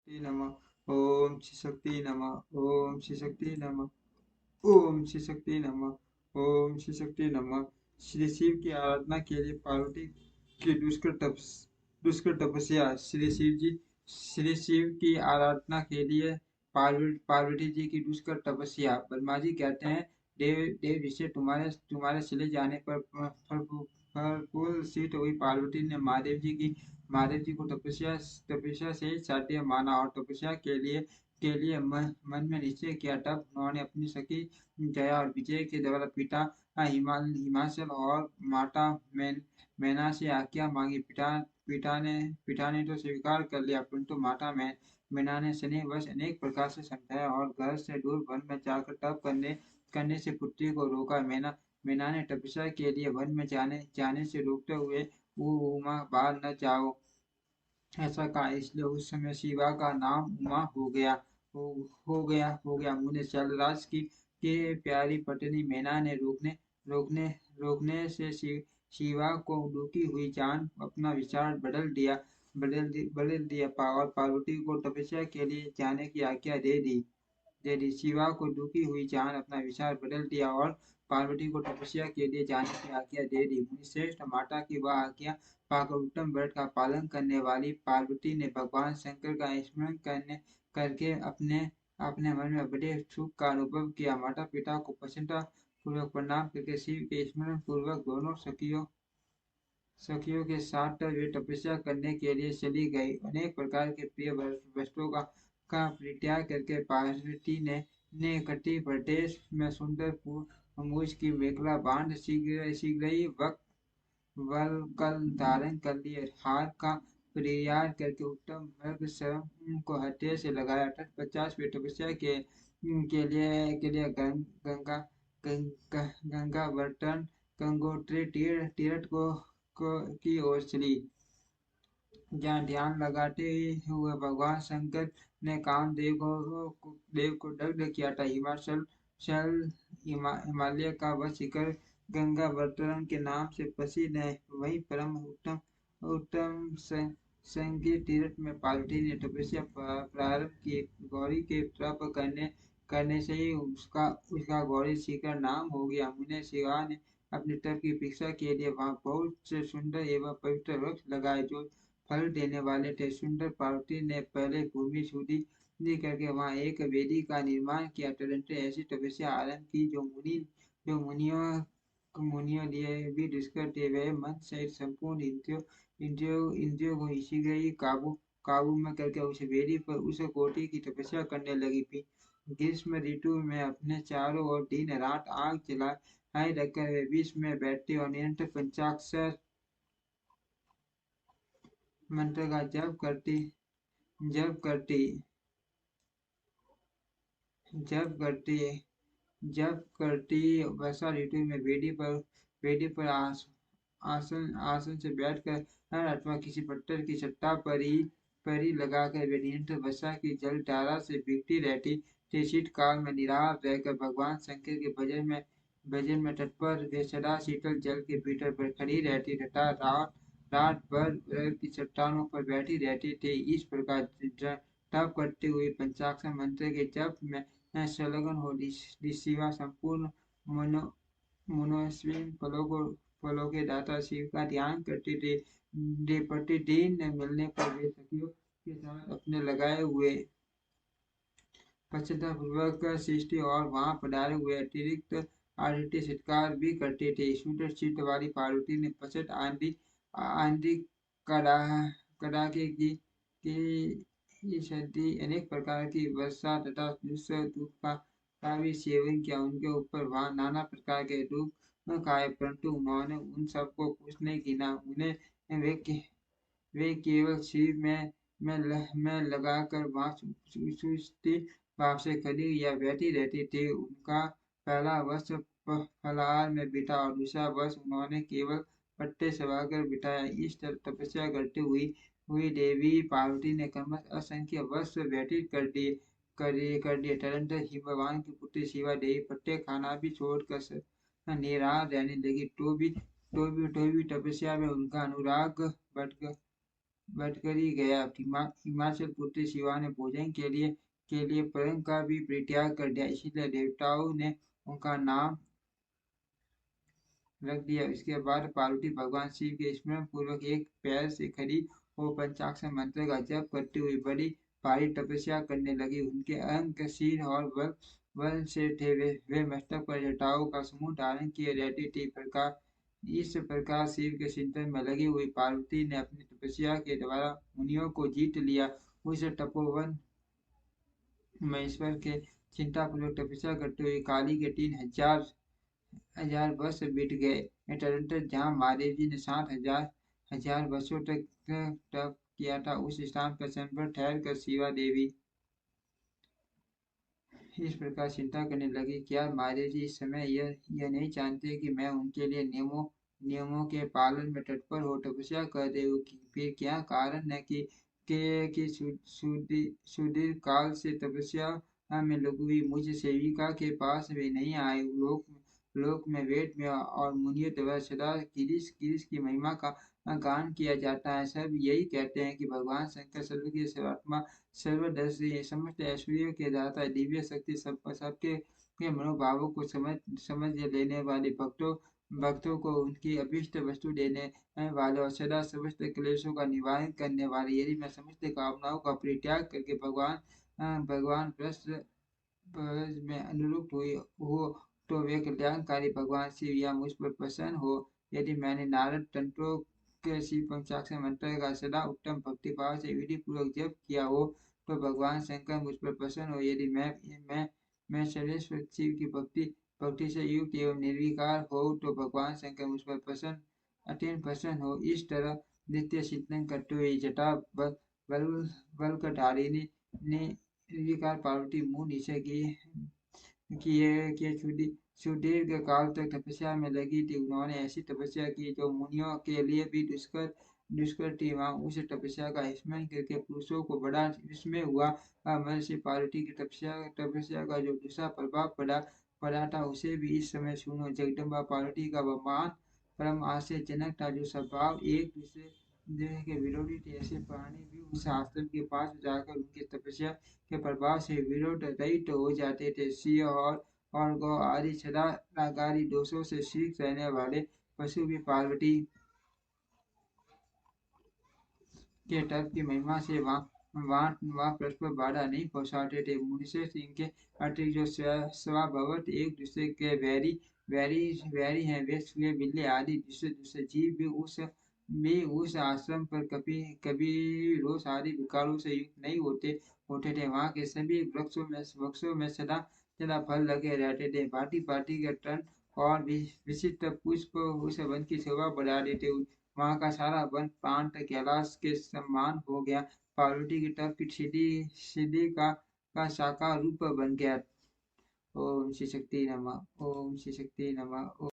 शक्ति नमः। ओम श्री शक्ति नमः। ओम श्री शक्ति नमः। ओम श्री शक्ति नमः। ओम श्री शक्ति नमः। श्री शिव की आराधना के लिए पार्वती की दुष्कर तपस्या। श्री शिव जी, श्री शिव की आराधना के लिए पार्वती जी की दुष्कर तपस्या। ब्रह्मा जी कहते हैं, देव देव ऋषि, तुम्हारे तुम्हारे चले जाने पर भरपूर सिद्ध हुई पार्वती ने महादेव जी को तपस्या तपस्या से साध्य माना और तपस्या के लिए मन में निश्चय किया। तब उन्होंने अपनी सखी जया और विजय के द्वारा पिता हिमाचल और माता मैना से आज्ञा मांगी। पिता ने तो स्वीकार कर लिया, परंतु माता मैना ने शनि वश अनेक प्रकार से समझाया और घर से दूर वन में जाकर तप करने से पुत्री को रोका। मैना ने तपस्या के लिए वन में जाने से रोकते हुए, वो उमा बाहर न जाओ, ऐसा कहा। इसलिए उस समय शिवा का नाम उमा हो हो गया। मुने शैलराज के प्यारी पत्नी मैना ने रोकने रोकने से शिवा को दुखी हुई जान अपना विचार बदल दिया और पार्वती को तपस्या के लिए जाने की आज्ञा दे दी। शिवा को दुखी हुई जान अपना विचार बदल दिया और पार्वती को तपस्या के लिए जाने की आज्ञा दे दी। मुनिश्रेष्ठ, माता की वह आज्ञा पाकर उत्तम व्रत का पालन करने वाली पार्वती ने भगवान शंकर का स्मरण करके अपने अपने मन में बड़े सुख का अनुभव किया। माता पिता को प्रसन्नता पूर्वक प्रणाम करके शिव के स्मरण पूर्वक दोनों सखियों के साथ वे तपस्या करने के लिए चली गई। अनेक प्रकार के प्रिय वस्तुओं का परित्याग करके पार्वती ने कटी प्रदेश में सुंदर मूछ की मेखला बांध शीघ्र ही वल्कल धारण कर लिए। हार का परिहार करके उत्तम वर्ग श्रम को हत्या से लगाया। अर्थात 50 तपस्या के लिए गंगा बर्तन गंगोत्री तीर्थ की ओर चली, जहाँ ध्यान लगाते हुए भगवान शंकर ने देव को दग्ध किया था। हिमालय का वह शिखर गंगावर्तन के नाम से प्रसिद्ध है। वही परम उत्तम संगीत तीर्थ में पार्वती ने तपस्या प्रारंभ की। गौरी के तप करने से ही उसका गौरी शिखर नाम हो गया। मुने शिवा ने अपने तप की परीक्षा के लिए वहाँ बहुत से सुंदर एवं पवित्र वृक्ष लगाए, जो फल देने वाले थे। सुंदर पार्वती ने पहले भूमि शुद्धि करके वहाँ एक वेदी का निर्माण किया। तदनंतर ऐसी तपस्या आरंभ की जो मुनियों लिए भी दुष्कर थे। वे मन सहित संपूर्ण इंद्रियों को शीघ्र ही काबू में करके उस वेदी पर उस कोटि की तपस्या करने लगी थी। ग्रीष्म ऋतु में अपने चारों ओर दिन रात आग जलाए रखकर वे विष में बैठती और निरंतर पंचाक्षर मंत्र का जप करती जप करती। वर्षा ऋतु में वेदी पर आसन से बैठकर अथवा किसी पत्थर की चट्टा पर ही लगाकर वे निरंतर वर्षा की जल धारा से भीगती रहती थी। शीतकाल में निराहार रहकर भगवान शंकर के भजन में तत्पर वे सदा शीतल जल के भीतर पर खड़ी रहती तथा रात भर बर्फ की चट्टानों पर बैठी रहती थी। इस प्रकार तप करते हुए पंचाक्षर मंत्र के जप में संलग्न हो शिवा संपूर्ण मनोस्वी फलों के दाता शिव का ध्यान करते थे। प्रतिदिन मिलने पर वे सखियों के साथ अपने लगाए हुए पश्चातापूर्वक सृष्टि और वहां पधारे हुए अतिरिक्त आदित्य सत्कार भी करते थे। शुद्ध चित्त वाली पार्वती ने पश्चात आंधी कड़ाके की सर्दी अनेक प्रकार की वर्षा तथा धूप का भी सेवन किया। उनके ऊपर वहां नाना प्रकार के दुख खाए, परंतु उन्होंने उन सबको कुछ नहीं गिना। उन्हें वे केवल शिव में लगाकर वहां सुस्ती भाव से खड़ी या बैठी रहती थी। उनका पहला वर्ष फलाहार में बीता और दूसरा वर्ष उन्होंने केवल पट्टे चबाकर बिताया। इस तरह तपस्या करते हुई देवी पार्वती ने क्रमशः असंख्य वर्ष व्यतीत कर दिए। तदनंतर हिमवान की पुत्री शिवा देवी पट्टे खाना भी छोड़कर निराहार रहने लगी। तो भी तपस्या में उनका अनुराग बढ़ बैठकर ही गया। हिमाचल पुत्री शिवा ने भोजन के लिए प्रयत्न का भी परित्याग कर दिया, इसीलिए देवताओं ने उनका नाम रख दिया। इसके बाद पार्वती भगवान शिव के स्मरण पूर्वक एक पैर से खड़ी हो पंचाक्षर मंत्र का जप करते हुए बड़ी भारी तपस्या करने लगी। उनके अंक सिर और बल बल से थे, वे मस्तक पर जटाओं का समूह धारण किए रहती थी। प्रकार इस प्रकार शिव के चिंतन में लगी हुई पार्वती ने अपनी तपस्या के द्वारा मुनियों को जीत लिया। उस तपोवन में ईश्वर के चिंतापूर्वक तपस्या करते हुए काली के 3000 वर्ष बीत गए। तदनंतर जहाँ महादेव जी ने 60,000 वर्षों तक तप किया था, उस स्थान पर क्षण भर ठहर कर शिवा देवी इस प्रकार चिंता करने लगी, क्या महादेव जी इस समय यह नहीं जानते कि मैं उनके लिए नियमों नियमों के पालन में तत्पर हो तपस्या कर रही हूँ? फिर क्या कारण है कि सुदीर्घ काल से तपस्या में लगी हुई मुझ सेविका के पास वे नहीं आए? लोक में वेद में और मुनियों द्वारा सदा गिरीश गिरीश की महिमा का गान किया जाता है। सब यही कहते हैं कि भगवान शंकर सर्वज्ञ सर्वात्मा सर्वदर्शी समस्त ऐश्वर्यों के दाता दिव्य शक्ति सबके के मनोभावों को समझ लेने वाले भक्तों को उनकी अभीष्ट वस्तु देने वाले और सदा समस्त क्लेशों का निवारण करने वाले। यदि मैं समस्त कामनाओं का परित्याग करके भगवान कृष्ण में अनुरूप हुई हो तो वे कल्याणकारी भगवान शिव या मुझ पर प्रसन्न हो। यदि मैंने नारद तंत्रों के शिव पंचाक्षर मंत्र का सदा उत्तम भक्तिभाव से विधि पूर्वक जप किया हो तो भगवान शंकर मुझ पर प्रसन्न हो। यदि मैं सर्वेश्वर शिव की भक्ति से युक्त एवं निर्विकार हो तो भगवान शंकर मुझ पर अत्यंत प्रसन्न हो। इस तरह नित्य चिंतन करते हुए जटा बल बलकधारिणी ने निर्विकार पार्वती मुंह नीचे किए सुदीर्घ काल तक तपस्या में लगी थी। उन्होंने ऐसी तपस्या की जो मुनियों के लिए भी दुष्कर थी। वहां उस तपस्या का स्मरण करके पुरुषों को बड़ा विस्मय हुआ। महर्षि पार्वती की तपस्या का जो दूसरा प्रभाव पड़ा था उसे भी इस समय सुनो। जगदम्बा पार्वती का वह महान परम आश्चर्यजनक था, जो स्वभाव एक दूसरे देह के विरोधी थे। ऐसे प्राणी भी उस आश्रम के पास जाकर उनकी तपस्या के प्रभाव से विरोध रहित हो जाते थे। सिंह और गौ आदि सदाचारी दोषों से शीघ्र रहने वाले पशु भी पार्वती के तप की महिमा से वहाँ परस्पर बाधा नहीं पहुँचाते थे। मुनिषे सिंह के अतिरिक्त जो स्वभावत एक दूसरे के वैरी हैं, वे चूहे बिल्ली आदि दूसरे जीव भी उस आश्रम पर कभी रोष आदि विकारों से युक्त नहीं होते थे। वहाँ के सभी वृक्षों में सदा सदा फल लगे रहते थे। भांति भांति के तन और विशिष्ट पुष्प उस वन की शोभा बढ़ा देते। वहाँ का सारा वन प्रांत कैलाश के समान हो गया। पार्वती की तप की सिद्धि का साकार रूप बन गया। ओम श्री शक्ति नमः। ओम श्री शक्ति नमः।